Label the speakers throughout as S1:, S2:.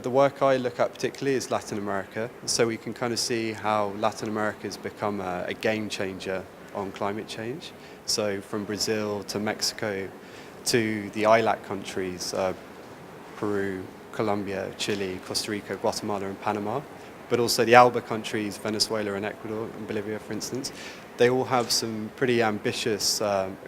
S1: The work I look at particularly is Latin America, so we can kind of see how Latin America has become a game changer on climate change. So from Brazil to Mexico to the ILAC countries, Peru, Colombia, Chile, Costa Rica, Guatemala and Panama, but also the ALBA countries, Venezuela and Ecuador and Bolivia, for instance, they all have some pretty ambitious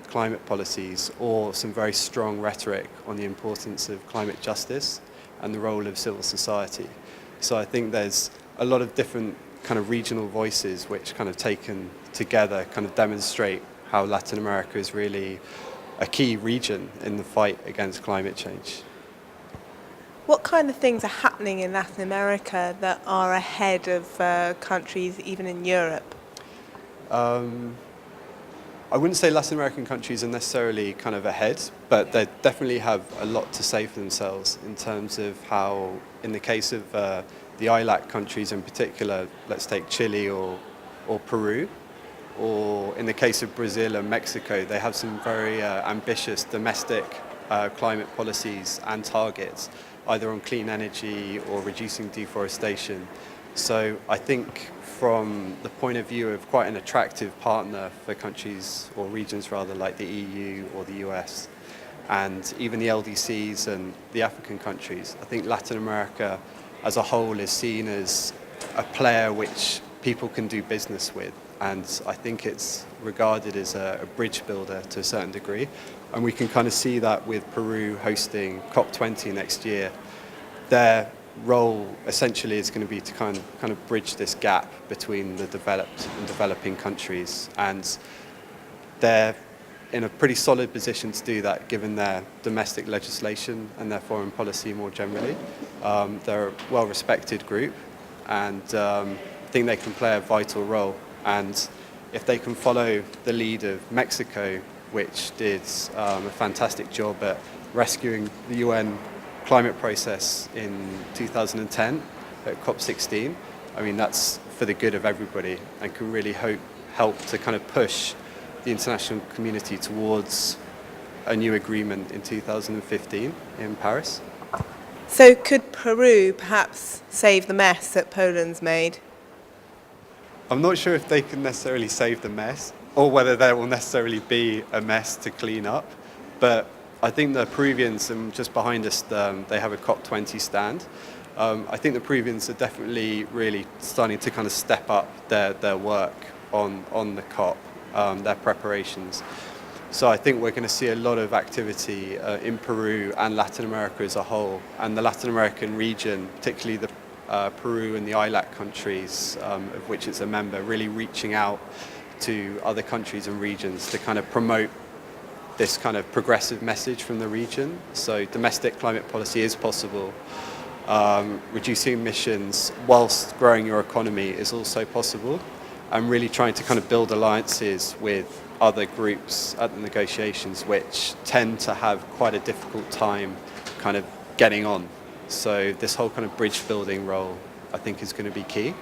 S1: climate policies or some very strong rhetoric on the importance of climate justice and the role of civil society. So I think there's a lot of different kind of regional voices which kind of taken together kind of demonstrate how Latin America is really a key region in the fight against climate change.
S2: What kind of things are happening in Latin America that are ahead of countries even in Europe?
S1: I wouldn't say Latin American countries are necessarily kind of ahead, but they definitely have a lot to say for themselves in terms of how, in the case of the ILAC countries in particular, let's take Chile or Peru, or in the case of Brazil and Mexico, they have some very ambitious domestic climate policies and targets, either on clean energy or reducing deforestation. So I think from the point of view of quite an attractive partner for countries or regions rather like the EU or the US and even the LDCs and the African countries, I think Latin America as a whole is seen as a player which people can do business with, and I think it's regarded as a bridge builder to a certain degree, and we can kind of see that with Peru hosting COP20 next year. Their role essentially is going to be to kind of bridge this gap between the developed and developing countries, and they're in a pretty solid position to do that given their domestic legislation and their foreign policy more generally. They're a well-respected group, and I think they can play a vital role, and if they can follow the lead of Mexico, which did a fantastic job at rescuing the UN climate process in 2010 at COP16. I mean, that's for the good of everybody and can really help to kind of push the international community towards a new agreement in 2015 in Paris.
S2: So could Peru perhaps save the mess that Poland's made?
S1: I'm not sure if they can necessarily save the mess or whether there will necessarily be a mess to clean up, but I think the Peruvians, and just behind us, they have a COP20 stand. I think the Peruvians are definitely really starting to kind of step up their work on the COP, their preparations. So I think we're going to see a lot of activity in Peru and Latin America as a whole, and the Latin American region, particularly the Peru and the ILAC countries, of which it's a member, really reaching out to other countries and regions to kind of promote this kind of progressive message from the region. So domestic climate policy is possible. Reducing emissions whilst growing your economy is also possible, and really trying to kind of build alliances with other groups at the negotiations which tend to have quite a difficult time kind of getting on. So this whole kind of bridge building role I think is going to be key.